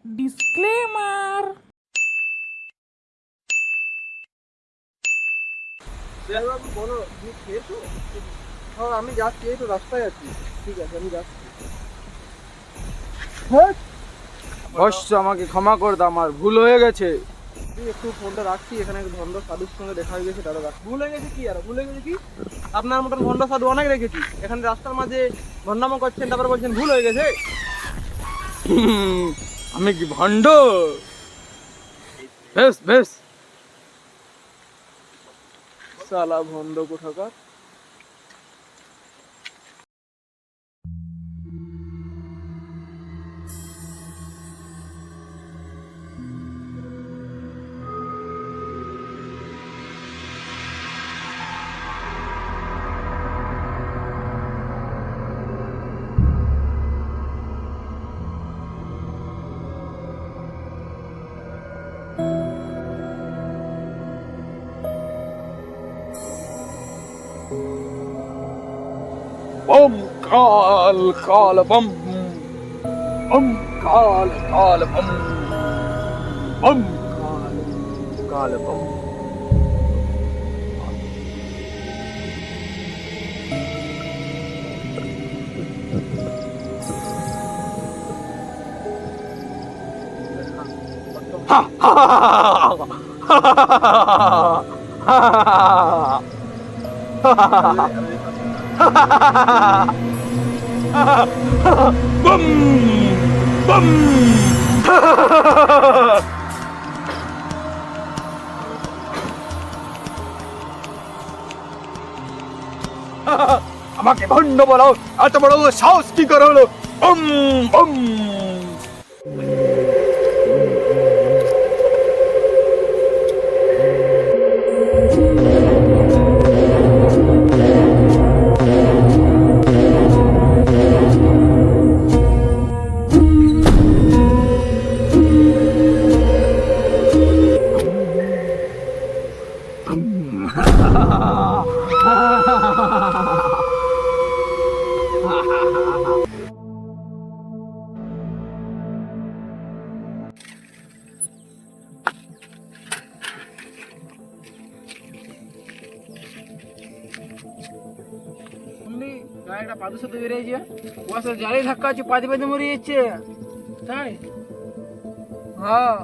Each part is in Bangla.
ডিসক্লেমার। বাবু বলো, তুমি খেয়েছো? হ্যাঁ, আমি যাচ্ছি, এই তো রাস্তায় আছি। ঠিক আছে, আমি যাচ্ছি। অবশ্য আমাকে ক্ষমা করে দাও, আমার ভুল হয়ে গেছে। তুই একটু ফোনটা রাখছি, এখানে এক ভণ্ড সাধুর সঙ্গে দেখা হয়ে গেছে, দাদা রাখ। ভুল হয়ে গেছে কি আর ভুল হয়ে গেছে কি? আপনার মতন ভণ্ড সাধু অনেক রেখেছি, এখানে রাস্তার মাঝে ভণ্ডামো করছেন, তারপর বলছেন ভুল হয়ে গেছে। আমি কি ভণ্ড? বেশ বেশ। সালা ভণ্ড কোথাকার। বম কাল কাল বম বম কাল কাল বম বম কাল কাল বম। হা হা হা বম বম। আমাকে ভণ্ড বলো, এত বড় সাহস কি করে হলো? বম বম। শুনলি গাড়িটা পাদুর সাথে বেরিয়েছে, ওর সাথে জালি ধাক্কা আছে, পাতি পাতি মরে যাচ্ছে। তাই হ্যাঁ,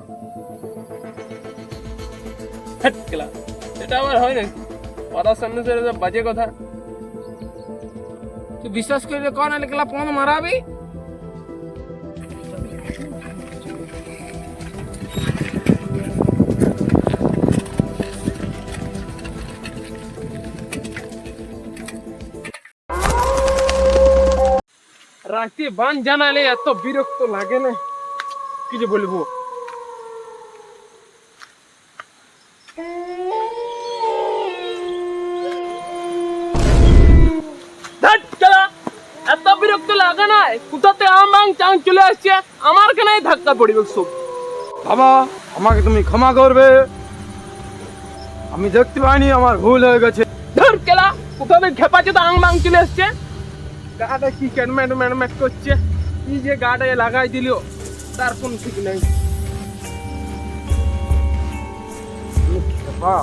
এটা আবার হয় নাকি? পাড়ার সামনে ছেড়ে বাজে কথা। তুই বিশ্বাস করলে কর, নাহলে কেলা পন মারাবি। রাতে বান জানালে এত বিরক্ত লাগে না, কি যে বলবো। ধ্যাৎ কেলা, এত বিরক্ত লাগে না, কোথাতে আম চাং চলে আসছে, আমার কেন ধাক্কা পড়বে সব। বাবা, আমাকে তুমি ক্ষমা করবে, আমি দেখতে পাইনি, আমার ভুল হয়ে গেছে। ধর কেলা, কোথাতে খেপাচ্ছে তো আং চলে আসছে। গাটা কি ক্যাটম্যাট ম্যাটম্যাট করছে, কি যে গাটা লাগাই দিল তার কোন ঠিক নেই। বাবা,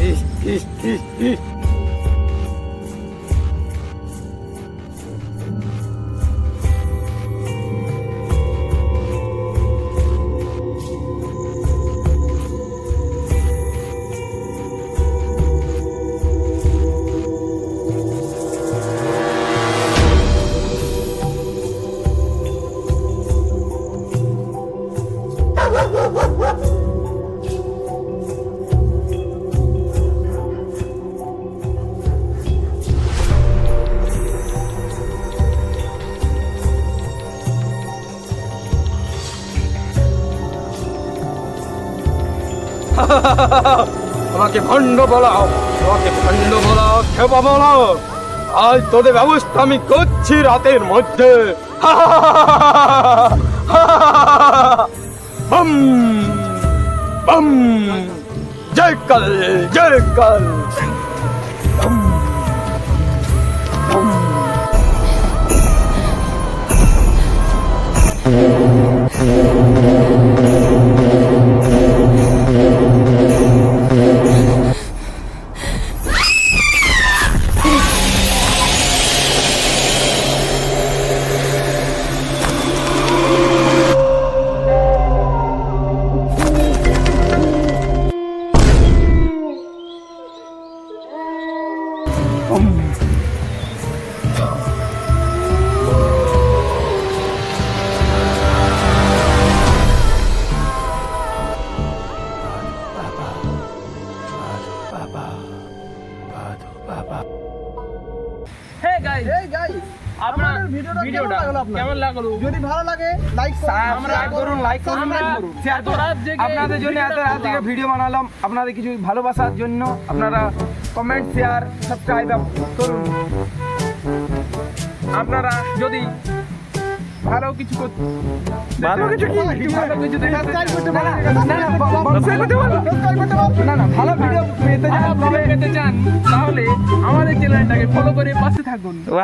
ইস ইস ইস ইস। আমাকে ভণ্ড বলাও, আমাকে ভণ্ড বলাও, খেপা বলাও, আজ তোদের ব্যবস্থা আমি করছি রাতের মধ্যে। বম বম, জয় কাল জয় কাল। বম বম। আপনার কেমন লাগলো? যদি ভালো লাগে লাইক সাবস্ক্রাইব করুন, লাইক করুন, আমরা শেয়ার করুন। রাত জেগে আপনাদের জন্য এত রাত থেকে ভিডিও বানালাম, আপনাদের কিছু ভালোবাসার জন্য। আপনারা কমেন্ট, শেয়ার, সাবস্ক্রাইব করুন। আপনারা যদি ভালো কিছু করতে ভালো কিছু কি? ভালো কিছু দেখতে সাবস্ক্রাইব করতে না, না, পারেন না, সাবস্ক্রাইব করতে পারবো? সাবস্ক্রাইব করতে পারেন না, না, ভালো ভিডিও পেতে ভালো চান ভিডিও পেতে চান তাহলে আমাদের চ্যানেলটাকে ফলো করে পাশে থাকুন। তবে